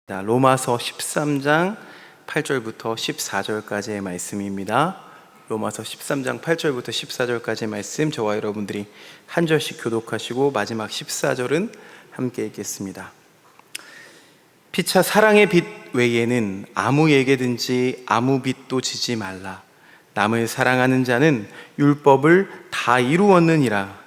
로마서 13장 8절부터 14절까지의 말씀입니다. 로마서 13장 8절부터 14절까지의 말씀, 저와 여러분들이 한 절씩 교독하시고 마지막 14절은 함께 읽겠습니다. 피차 사랑의 빚 외에는 아무에게든지 아무 빚도 지지 말라. 남을 사랑하는 자는 율법을 다 이루었느니라.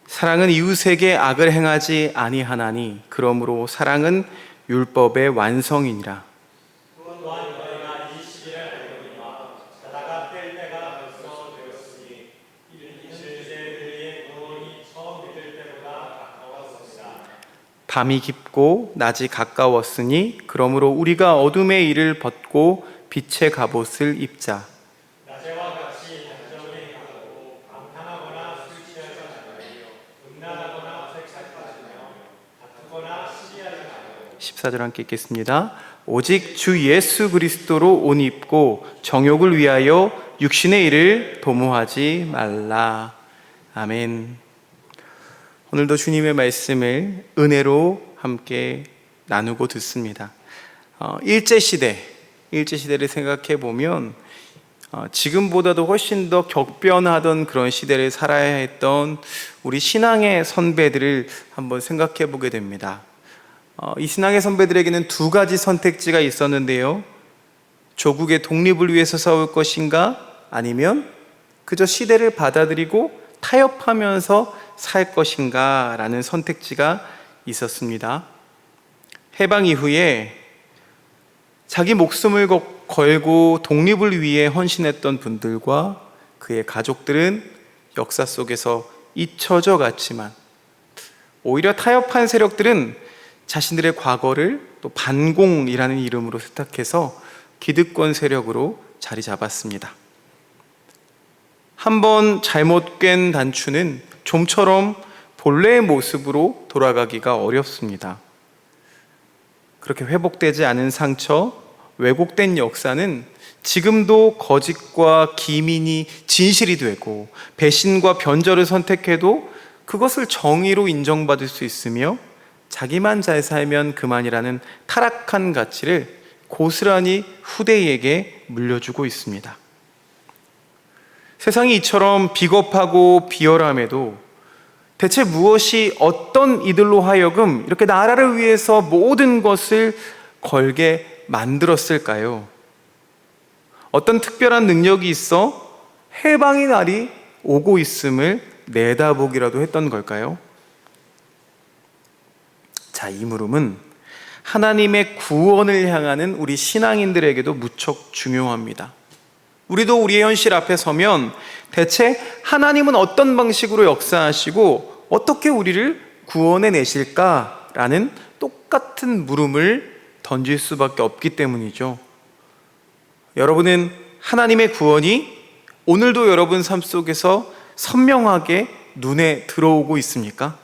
사랑은 이웃에게 악을 행하지 아니하나니 그러므로 사랑은 율법의 완성이니라. 밤이 깊고 낮이 가까웠으니 그러므로 우리가 어둠의 일을 벗고 빛의 갑옷을 입자. 14절 함께 읽겠습니다. 오직 주 예수 그리스도로 옷 입고 정욕을 위하여 육신의 일을 도모하지 말라. 아멘. 오늘도 주님의 말씀을 은혜로 함께 나누고 듣습니다. 일제시대를 생각해 보면 지금보다도 훨씬 더 격변하던 그런 시대를 살아야 했던 우리 신앙의 선배들을 한번 생각해 보게 됩니다. 이 신앙의 선배들에게는 두 가지 선택지가 있었는데요. 조국의 독립을 위해서 싸울 것인가, 아니면 그저 시대를 받아들이고 타협하면서 살 것인가 라는 선택지가 있었습니다. 해방 이후에 자기 목숨을 걸고 독립을 위해 헌신했던 분들과 그의 가족들은 역사 속에서 잊혀져 갔지만, 오히려 타협한 세력들은 자신들의 과거를 또 반공이라는 이름으로 세탁해서 기득권 세력으로 자리 잡았습니다. 한번 잘못 깬 단추는 좀처럼 본래의 모습으로 돌아가기가 어렵습니다. 그렇게 회복되지 않은 상처, 왜곡된 역사는 지금도 거짓과 기민이 진실이 되고 배신과 변절을 선택해도 그것을 정의로 인정받을 수 있으며 자기만 잘 살면 그만이라는 타락한 가치를 고스란히 후대에게 물려주고 있습니다. 세상이 이처럼 비겁하고 비열함에도 대체 무엇이 어떤 이들로 하여금 이렇게 나라를 위해서 모든 것을 걸게 만들었을까요? 어떤 특별한 능력이 있어 해방의 날이 오고 있음을 내다보기라도 했던 걸까요? 자, 이 물음은 하나님의 구원을 향하는 우리 신앙인들에게도 무척 중요합니다. 우리도 우리의 현실 앞에 서면 대체 하나님은 어떤 방식으로 역사하시고 어떻게 우리를 구원해 내실까라는 똑같은 물음을 던질 수밖에 없기 때문이죠. 여러분은 하나님의 구원이 오늘도 여러분 삶 속에서 선명하게 눈에 들어오고 있습니까?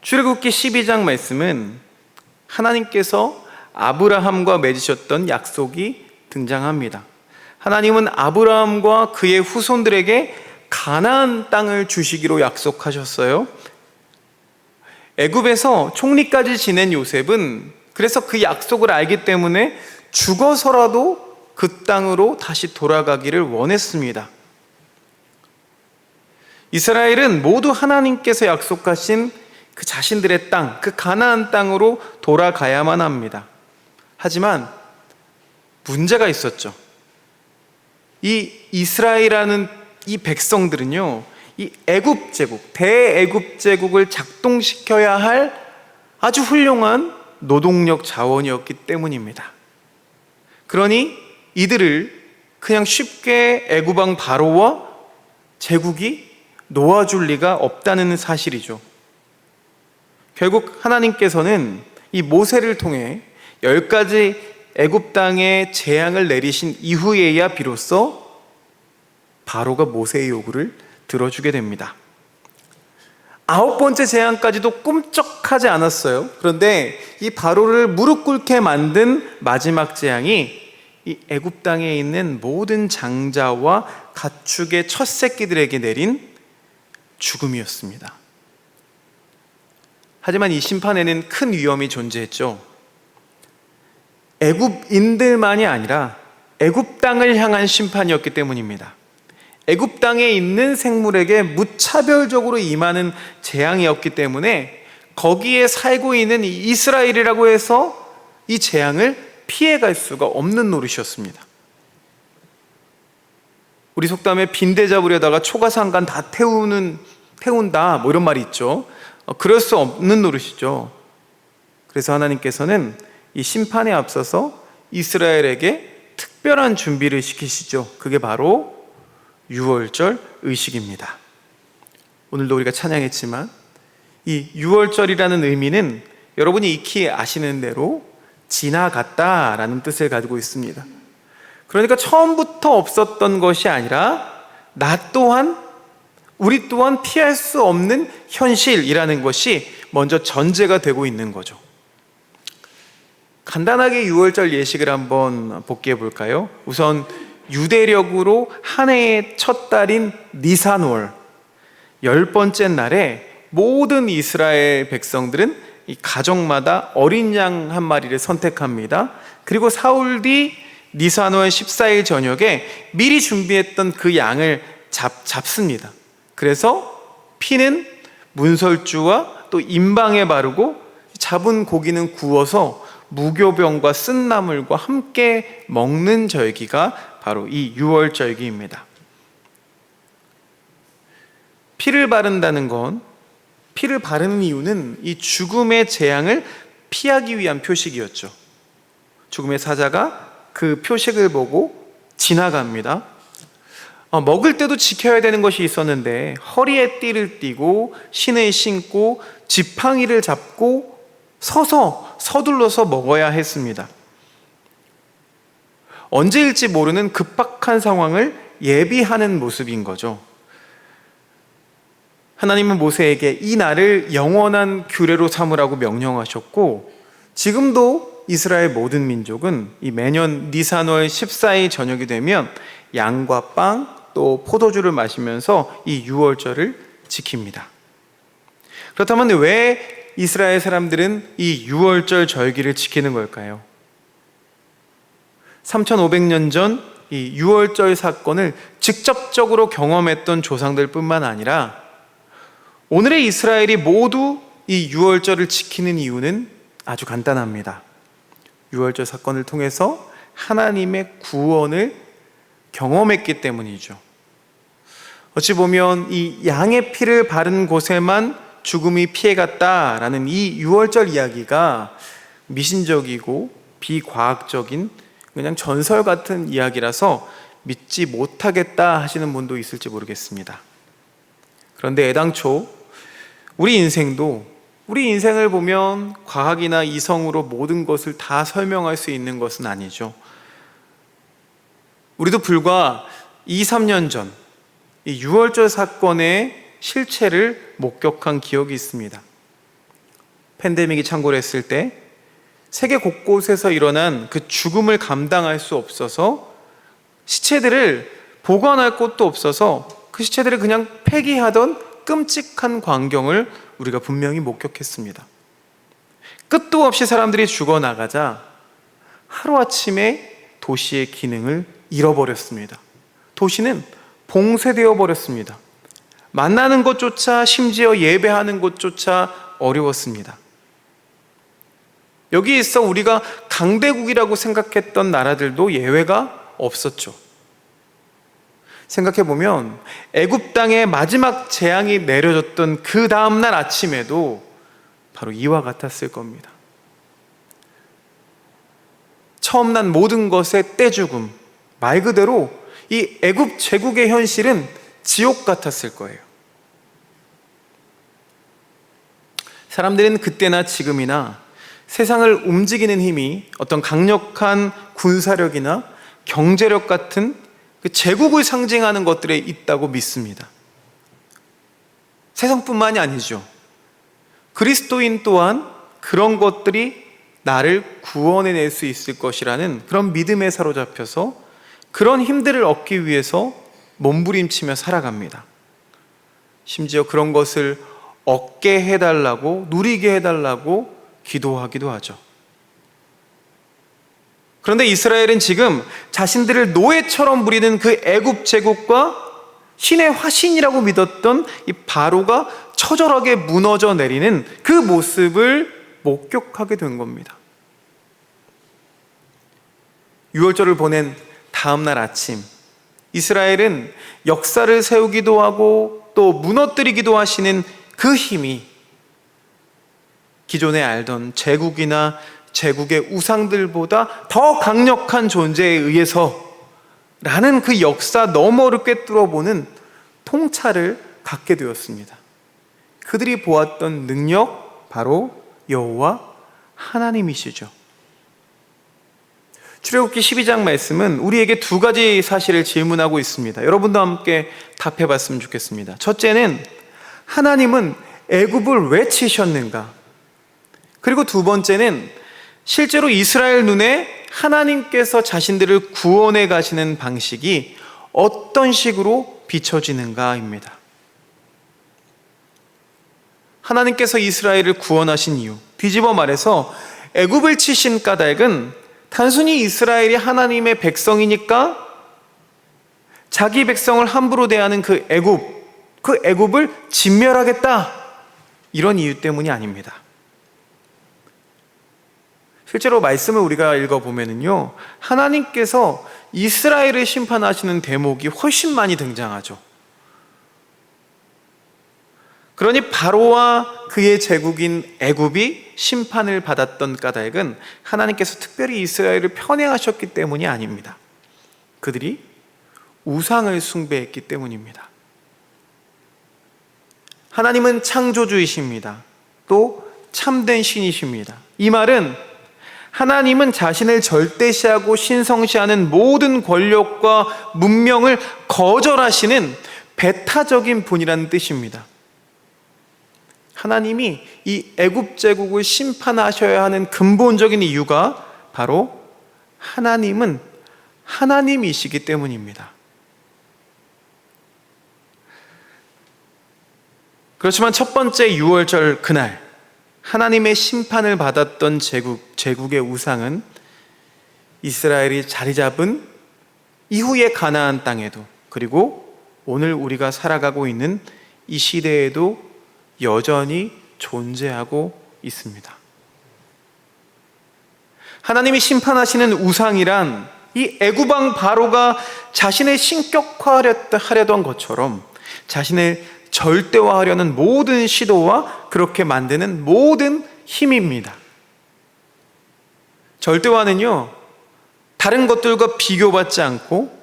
출애굽기 12장 말씀은 하나님께서 아브라함과 맺으셨던 약속이 등장합니다. 하나님은 아브라함과 그의 후손들에게 가나안 땅을 주시기로 약속하셨어요. 애굽에서 총리까지 지낸 요셉은 그래서 그 약속을 알기 때문에 죽어서라도 그 땅으로 다시 돌아가기를 원했습니다. 이스라엘은 모두 하나님께서 약속하신 그 자신들의 땅, 그 가나안 땅으로 돌아가야만 합니다. 하지만 문제가 있었죠. 이 이스라엘이라는 이 백성들은요, 이 애굽 제국, 대애굽 제국을 작동시켜야 할 아주 훌륭한 노동력 자원이었기 때문입니다. 그러니 이들을 그냥 쉽게 애굽 왕 바로와 제국이 놓아줄 리가 없다는 사실이죠. 결국 하나님께서는 이 모세를 통해 10가지 애굽 땅에 재앙을 내리신 이후에야 비로소 바로가 모세의 요구를 들어주게 됩니다. 9번째 재앙까지도 꿈쩍하지 않았어요. 그런데 이 바로를 무릎 꿇게 만든 마지막 재앙이 이 애굽 땅에 있는 모든 장자와 가축의 첫 새끼들에게 내린 죽음이었습니다. 하지만 이 심판에는 큰 위험이 존재했죠. 애굽인들만이 아니라 애굽 땅을 향한 심판이었기 때문입니다. 애굽 땅에 있는 생물에게 무차별적으로 임하는 재앙이었기 때문에 거기에 살고 있는 이스라엘이라고 해서 이 재앙을 피해갈 수가 없는 노릇이었습니다. 우리 속담에 빈대 잡으려다가 초가상간 다 태운다 뭐 이런 말이 있죠. 그럴 수 없는 노릇이죠. 그래서 하나님께서는 이 심판에 앞서서 이스라엘에게 특별한 준비를 시키시죠. 그게 바로 유월절 의식입니다. 오늘도 우리가 찬양했지만 이 유월절이라는 의미는 여러분이 익히 아시는 대로 지나갔다라는 뜻을 가지고 있습니다. 그러니까 처음부터 없었던 것이 아니라 우리 또한 피할 수 없는 현실이라는 것이 먼저 전제가 되고 있는 거죠. 간단하게 유월절 예식을 한번 복기해 볼까요? 우선 유대력으로 한 해의 첫 달인 니산월 10번째 날에 모든 이스라엘 백성들은 이 가정마다 어린 양 한 마리를 선택합니다. 그리고 사흘 뒤 니산월 14일 저녁에 미리 준비했던 그 양을 잡습니다. 그래서 피는 문설주와 또 임방에 바르고 잡은 고기는 구워서 무교병과 쓴나물과 함께 먹는 절기가 바로 이 유월절기입니다. 피를 바른다는 건, 피를 바르는 이유는 이 죽음의 재앙을 피하기 위한 표식이었죠. 죽음의 사자가 그 표식을 보고 지나갑니다. 먹을 때도 지켜야 되는 것이 있었는데 허리에 띠를 띠고 신을 신고 지팡이를 잡고 서둘러서 먹어야 했습니다. 언제일지 모르는 급박한 상황을 예비하는 모습인 거죠. 하나님은 모세에게 이 날을 영원한 규례로 삼으라고 명령하셨고, 지금도 이스라엘 모든 민족은 이 매년 니산월 14일 저녁이 되면 양과 빵 또 포도주를 마시면서 이 유월절을 지킵니다. 그렇다면 왜 이스라엘 사람들은 이 유월절 절기를 지키는 걸까요? 3500년 전 이 유월절 사건을 직접적으로 경험했던 조상들뿐만 아니라 오늘의 이스라엘이 모두 이 유월절을 지키는 이유는 아주 간단합니다. 유월절 사건을 통해서 하나님의 구원을 경험했기 때문이죠. 어찌 보면 이 양의 피를 바른 곳에만 죽음이 피해갔다라는 이 유월절 이야기가 미신적이고 비과학적인 그냥 전설 같은 이야기라서 믿지 못하겠다 하시는 분도 있을지 모르겠습니다. 그런데 애당초 우리 인생을 보면 과학이나 이성으로 모든 것을 다 설명할 수 있는 것은 아니죠. 우리도 불과 2, 3년 전 이 유월절 사건의 실체를 목격한 기억이 있습니다. 팬데믹이 창궐했을 때 세계 곳곳에서 일어난 그 죽음을 감당할 수 없어서 시체들을 보관할 곳도 없어서 그 시체들을 그냥 폐기하던 끔찍한 광경을 우리가 분명히 목격했습니다. 끝도 없이 사람들이 죽어나가자 하루아침에 도시의 기능을 잃어버렸습니다. 도시는 봉쇄되어 버렸습니다. 만나는 것조차, 심지어 예배하는 것조차 어려웠습니다. 여기에 있어 우리가 강대국이라고 생각했던 나라들도 예외가 없었죠. 생각해보면 애굽 땅에 마지막 재앙이 내려졌던 그 다음날 아침에도 바로 이와 같았을 겁니다. 처음 난 모든 것의 떼죽음, 말 그대로 이 애굽 제국의 현실은 지옥 같았을 거예요. 사람들은 그때나 지금이나 세상을 움직이는 힘이 어떤 강력한 군사력이나 경제력 같은 그 제국을 상징하는 것들에 있다고 믿습니다. 세상뿐만이 아니죠. 그리스도인 또한 그런 것들이 나를 구원해낼 수 있을 것이라는 그런 믿음에 사로잡혀서 그런 힘들을 얻기 위해서 몸부림치며 살아갑니다. 심지어 그런 것을 얻게 해달라고, 누리게 해달라고 기도하기도 하죠. 그런데 이스라엘은 지금 자신들을 노예처럼 부리는 그 애굽 제국과 신의 화신이라고 믿었던 이 바로가 처절하게 무너져 내리는 그 모습을 목격하게 된 겁니다. 유월절을 보낸 다음 날 아침, 이스라엘은 역사를 세우기도 하고 또 무너뜨리기도 하시는 그 힘이 기존에 알던 제국이나 제국의 우상들보다 더 강력한 존재에 의해서 라는 그 역사 너머를 꿰뚫어보는 통찰을 갖게 되었습니다. 그들이 보았던 능력, 바로 여호와 하나님이시죠. 출애굽기 12장 말씀은 우리에게 두 가지 사실을 질문하고 있습니다. 여러분도 함께 답해봤으면 좋겠습니다. 첫째는 하나님은 애굽을 왜 치셨는가? 그리고 두 번째는 실제로 이스라엘 눈에 하나님께서 자신들을 구원해 가시는 방식이 어떤 식으로 비춰지는가입니다. 하나님께서 이스라엘을 구원하신 이유, 뒤집어 말해서 애굽을 치신 까닭은 단순히 이스라엘이 하나님의 백성이니까 자기 백성을 함부로 대하는 그 애굽을 진멸하겠다, 이런 이유 때문이 아닙니다. 실제로 말씀을 우리가 읽어보면요, 하나님께서 이스라엘을 심판하시는 대목이 훨씬 많이 등장하죠. 그러니 바로와 그의 제국인 애굽이 심판을 받았던 까닭은 하나님께서 특별히 이스라엘을 편애하셨기 때문이 아닙니다. 그들이 우상을 숭배했기 때문입니다. 하나님은 창조주이십니다. 또 참된 신이십니다. 이 말은 하나님은 자신을 절대시하고 신성시하는 모든 권력과 문명을 거절하시는 배타적인 분이라는 뜻입니다. 하나님이 이 애굽 제국을 심판하셔야 하는 근본적인 이유가 바로 하나님은 하나님이시기 때문입니다. 그렇지만 첫 번째 유월절 그날 하나님의 심판을 받았던 제국의 우상은 이스라엘이 자리 잡은 이후의 가나안 땅에도, 그리고 오늘 우리가 살아가고 있는 이 시대에도 여전히 존재하고 있습니다. 하나님이 심판하시는 우상이란 이 애굽왕 바로가 자신을 신격화하려던 것처럼 자신을 절대화하려는 모든 시도와 그렇게 만드는 모든 힘입니다. 절대화는요, 다른 것들과 비교받지 않고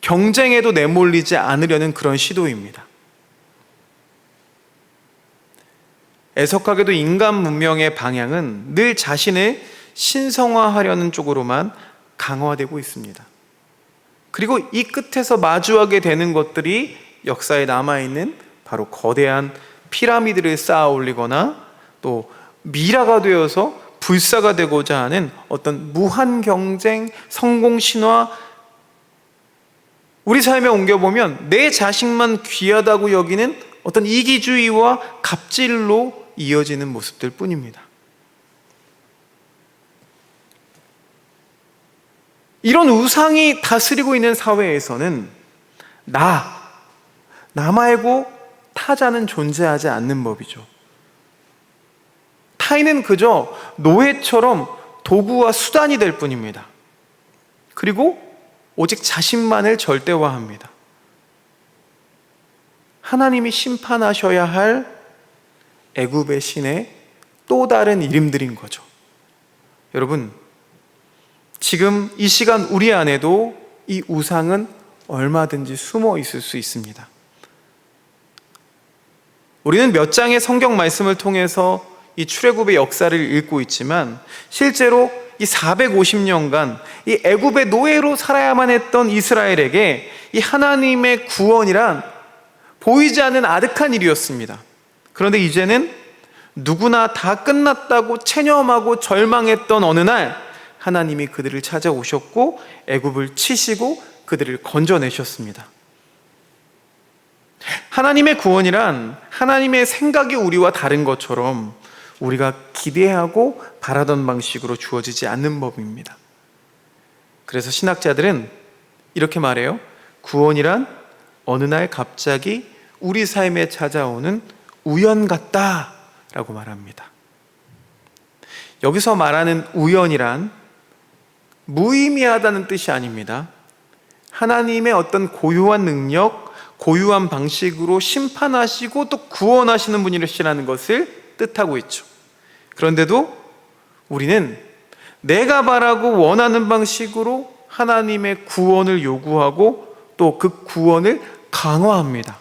경쟁에도 내몰리지 않으려는 그런 시도입니다. 애석하게도 인간 문명의 방향은 늘 자신을 신성화하려는 쪽으로만 강화되고 있습니다. 그리고 이 끝에서 마주하게 되는 것들이 역사에 남아있는 바로 거대한 피라미드를 쌓아 올리거나 또 미라가 되어서 불사가 되고자 하는 어떤 무한 경쟁, 성공 신화, 우리 삶에 옮겨보면 내 자식만 귀하다고 여기는 어떤 이기주의와 갑질로 이어지는 모습들 뿐입니다. 이런 우상이 다스리고 있는 사회에서는 나 말고 타자는 존재하지 않는 법이죠. 타인은 그저 노예처럼 도구와 수단이 될 뿐입니다. 그리고 오직 자신만을 절대화합니다. 하나님이 심판하셔야 할 애굽의 신의 또 다른 이름들인 거죠. 여러분, 지금 이 시간 우리 안에도 이 우상은 얼마든지 숨어 있을 수 있습니다. 우리는 몇 장의 성경 말씀을 통해서 이 출애굽의 역사를 읽고 있지만 실제로 이 450년간 이 애굽의 노예로 살아야만 했던 이스라엘에게 이 하나님의 구원이란 보이지 않는 아득한 일이었습니다. 그런데 이제는 누구나 다 끝났다고 체념하고 절망했던 어느 날 하나님이 그들을 찾아오셨고 애굽을 치시고 그들을 건져내셨습니다. 하나님의 구원이란 하나님의 생각이 우리와 다른 것처럼 우리가 기대하고 바라던 방식으로 주어지지 않는 법입니다. 그래서 신학자들은 이렇게 말해요. 구원이란 어느 날 갑자기 우리 삶에 찾아오는 우연 같다라고 말합니다. 여기서 말하는 우연이란 무의미하다는 뜻이 아닙니다. 하나님의 어떤 고유한 능력, 고유한 방식으로 심판하시고 또 구원하시는 분이시라는 것을 뜻하고 있죠. 그런데도 우리는 내가 바라고 원하는 방식으로 하나님의 구원을 요구하고 또 그 구원을 강화합니다.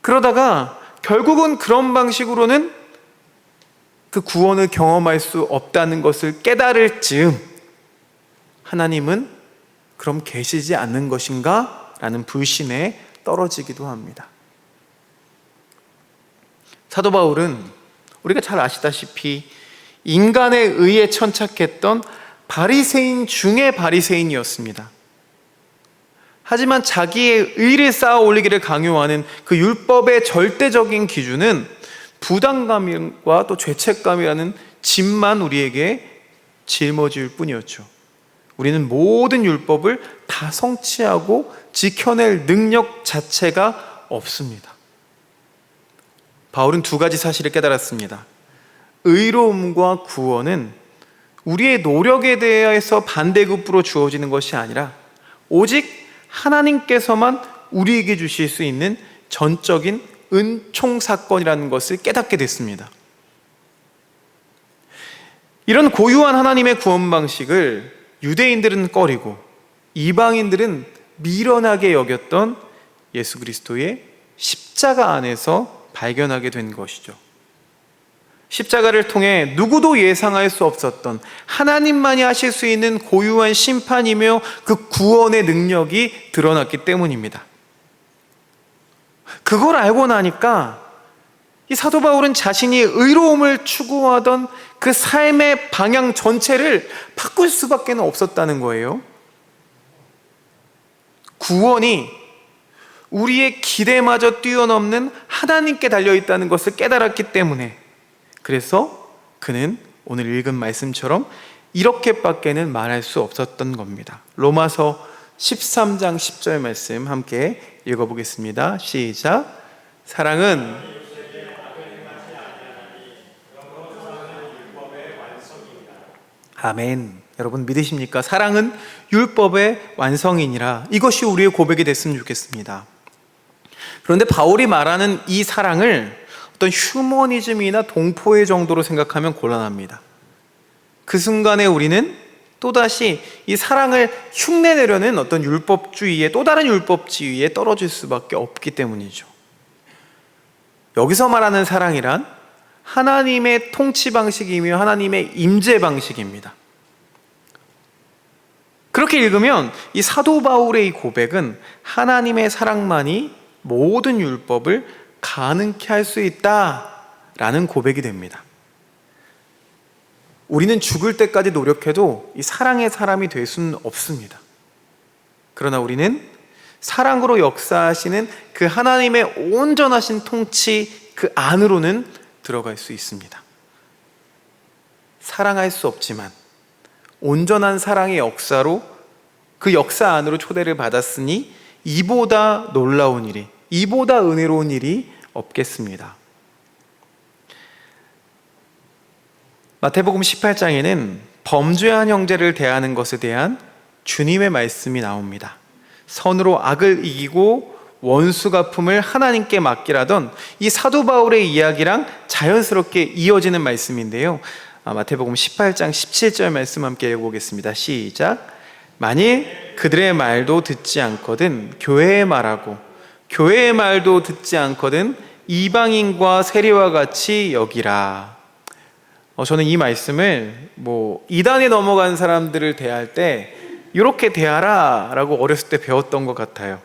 그러다가 결국은 그런 방식으로는 그 구원을 경험할 수 없다는 것을 깨달을 즈음 하나님은 그럼 계시지 않는 것인가? 라는 불신에 떨어지기도 합니다. 사도 바울은 우리가 잘 아시다시피 인간에 의해 천착했던 바리새인 중의 바리새인이었습니다. 하지만 자기의 의를 쌓아 올리기를 강요하는 그 율법의 절대적인 기준은 부담감과 또 죄책감이라는 짐만 우리에게 짊어질 뿐이었죠. 우리는 모든 율법을 다 성취하고 지켜낼 능력 자체가 없습니다. 바울은 두 가지 사실을 깨달았습니다. 의로움과 구원은 우리의 노력에 대해서 반대급부로 주어지는 것이 아니라 오직 하나님께서만 우리에게 주실 수 있는 전적인 은총 사건이라는 것을 깨닫게 됐습니다. 이런 고유한 하나님의 구원 방식을 유대인들은 꺼리고 이방인들은 미련하게 여겼던 예수 그리스도의 십자가 안에서 발견하게 된 것이죠. 십자가를 통해 누구도 예상할 수 없었던 하나님만이 하실 수 있는 고유한 심판이며 그 구원의 능력이 드러났기 때문입니다. 그걸 알고 나니까 이 사도 바울은 자신이 의로움을 추구하던 그 삶의 방향 전체를 바꿀 수밖에 없었다는 거예요. 구원이 우리의 기대마저 뛰어넘는 하나님께 달려있다는 것을 깨달았기 때문에 그래서 그는 오늘 읽은 말씀처럼 이렇게밖에는 말할 수 없었던 겁니다. 로마서 13장 10절 말씀 함께 읽어보겠습니다. 시작. 사랑은 아멘. 여러분 믿으십니까? 사랑은 율법의 완성이니라. 이것이 우리의 고백이 됐으면 좋겠습니다. 그런데 바울이 말하는 이 사랑을 어떤 휴머니즘이나 동포의 정도로 생각하면 곤란합니다. 그 순간에 우리는 또다시 이 사랑을 흉내내려는 어떤 율법주의에 또 다른 율법주의에 떨어질 수밖에 없기 때문이죠. 여기서 말하는 사랑이란 하나님의 통치 방식이며 하나님의 임재 방식입니다. 그렇게 읽으면 이 사도 바울의 이 고백은 하나님의 사랑만이 모든 율법을 가능케 할 수 있다라는 고백이 됩니다. 우리는 죽을 때까지 노력해도 이 사랑의 사람이 될 수는 없습니다. 그러나 우리는 사랑으로 역사하시는 그 하나님의 온전하신 통치 그 안으로는 들어갈 수 있습니다. 사랑할 수 없지만 온전한 사랑의 역사로 그 역사 안으로 초대를 받았으니 이보다 놀라운 일이, 이보다 은혜로운 일이 없겠습니다. 마태복음 18장에는 범죄한 형제를 대하는 것에 대한 주님의 말씀이 나옵니다. 선으로 악을 이기고 원수 갚음을 하나님께 맡기라던 이 사도 바울의 이야기랑 자연스럽게 이어지는 말씀인데요. 마태복음 18장 17절 말씀 함께 읽어보겠습니다. 시작. 만일 그들의 말도 듣지 않거든 교회의 말하고 교회의 말도 듣지 않거든 이방인과 세리와 같이 여기라. 저는 이 말씀을 이단에 넘어간 사람들을 대할 때 이렇게 대하라 라고 어렸을 때 배웠던 것 같아요.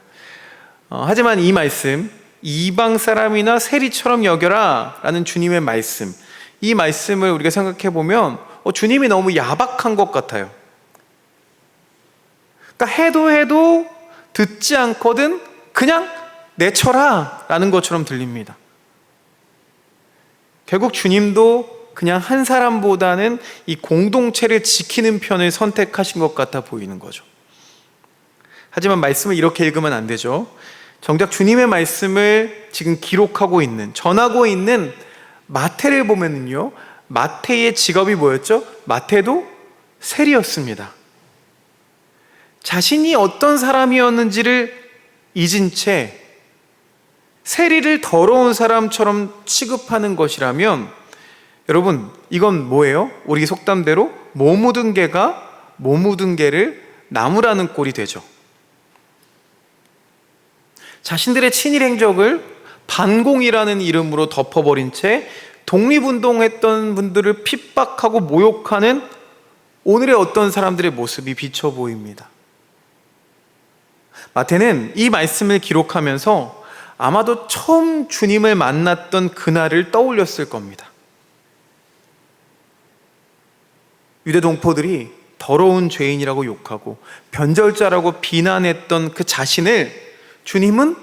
하지만 이 말씀 이방 사람이나 세리처럼 여겨라 라는 주님의 말씀, 이 말씀을 우리가 생각해 보면 주님이 너무 야박한 것 같아요. 그러니까 해도 듣지 않거든 그냥 내쳐라 라는 것처럼 들립니다. 결국 주님도 그냥 한 사람보다는 이 공동체를 지키는 편을 선택하신 것 같아 보이는 거죠. 하지만 말씀을 이렇게 읽으면 안 되죠. 정작 주님의 말씀을 지금 기록하고 있는, 전하고 있는 마태를 보면은요, 마태의 직업이 뭐였죠? 마태도 세리였습니다. 자신이 어떤 사람이었는지를 잊은 채 세리를 더러운 사람처럼 취급하는 것이라면, 여러분, 이건 뭐예요? 우리 속담대로 못 묻은 개가 못 묻은 개를 나무라는 꼴이 되죠. 자신들의 친일 행적을 반공이라는 이름으로 덮어버린 채 독립운동했던 분들을 핍박하고 모욕하는 오늘의 어떤 사람들의 모습이 비쳐 보입니다. 마태는 이 말씀을 기록하면서 아마도 처음 주님을 만났던 그날을 떠올렸을 겁니다. 유대 동포들이 더러운 죄인이라고 욕하고 변절자라고 비난했던 그 자신을 주님은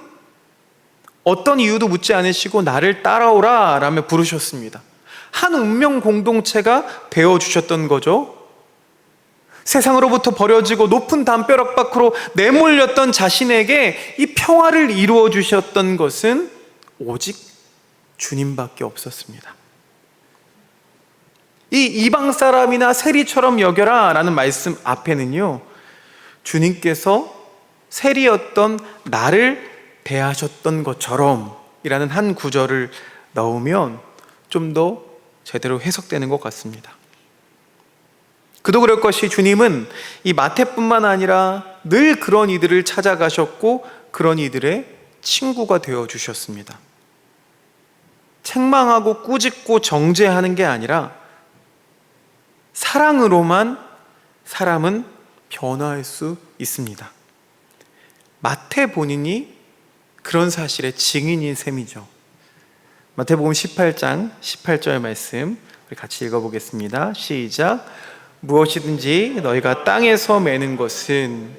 어떤 이유도 묻지 않으시고 나를 따라오라 라며 부르셨습니다. 한 운명 공동체가 되어주셨던 거죠. 세상으로부터 버려지고 높은 담벼락 밖으로 내몰렸던 자신에게 이 평화를 이루어 주셨던 것은 오직 주님밖에 없었습니다. 이 이방 사람이나 세리처럼 여겨라 라는 말씀 앞에는요, 주님께서 세리였던 나를 대하셨던 것처럼 이라는 한 구절을 넣으면 좀 더 제대로 해석되는 것 같습니다. 그도 그럴 것이 주님은 이 마태뿐만 아니라 늘 그런 이들을 찾아가셨고 그런 이들의 친구가 되어주셨습니다. 책망하고 꾸짖고 정죄하는 게 아니라 사랑으로만 사람은 변화할 수 있습니다. 마태 본인이 그런 사실의 증인인 셈이죠. 마태복음 18장 18절 말씀 우리 같이 읽어보겠습니다. 시작. 무엇이든지 너희가 땅에서 매는 것은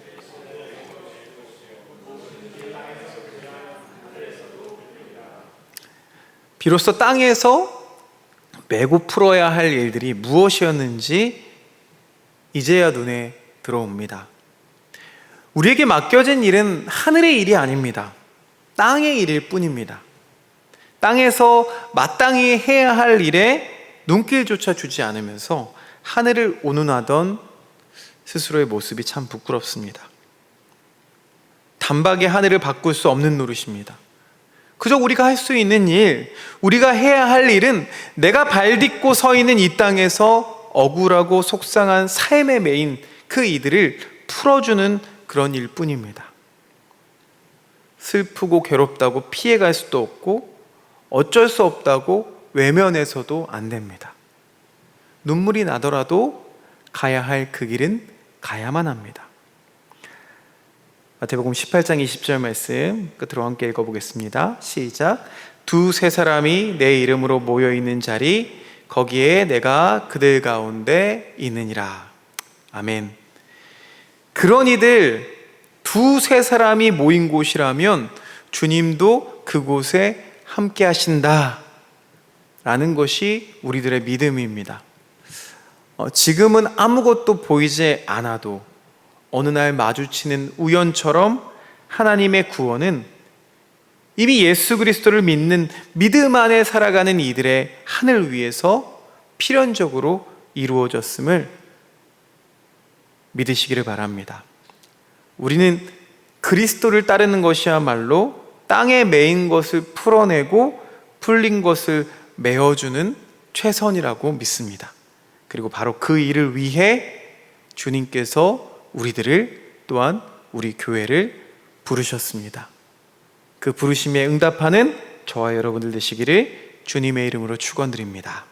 비로소 땅에서 메고 풀어야 할 일들이 무엇이었는지 이제야 눈에 들어옵니다. 우리에게 맡겨진 일은 하늘의 일이 아닙니다. 땅의 일일 뿐입니다. 땅에서 마땅히 해야 할 일에 눈길조차 주지 않으면서 하늘을 운운하던 스스로의 모습이 참 부끄럽습니다. 단박에 하늘을 바꿀 수 없는 노릇입니다. 그저 우리가 할 수 있는 일, 우리가 해야 할 일은 내가 발 딛고 서 있는 이 땅에서 억울하고 속상한 삶에 매인 그 이들을 풀어주는 그런 일 뿐입니다. 슬프고 괴롭다고 피해갈 수도 없고 어쩔 수 없다고 외면해서도 안 됩니다. 눈물이 나더라도 가야 할 그 길은 가야만 합니다. 마태복음 18장 20절 말씀 끝으로 함께 읽어보겠습니다. 시작. 두세 사람이 내 이름으로 모여있는 자리 거기에 내가 그들 가운데 있느니라. 아멘. 그런 이들 두세 사람이 모인 곳이라면 주님도 그곳에 함께 하신다 라는 것이 우리들의 믿음입니다. 지금은 아무것도 보이지 않아도 어느 날 마주치는 우연처럼 하나님의 구원은 이미 예수 그리스도를 믿는 믿음 안에 살아가는 이들의 하늘 위에서 필연적으로 이루어졌음을 믿으시기를 바랍니다. 우리는 그리스도를 따르는 것이야말로 땅에 매인 것을 풀어내고 풀린 것을 메어주는 최선이라고 믿습니다. 그리고 바로 그 일을 위해 주님께서 우리들을 또한 우리 교회를 부르셨습니다. 그 부르심에 응답하는 저와 여러분들 되시기를 주님의 이름으로 축원드립니다.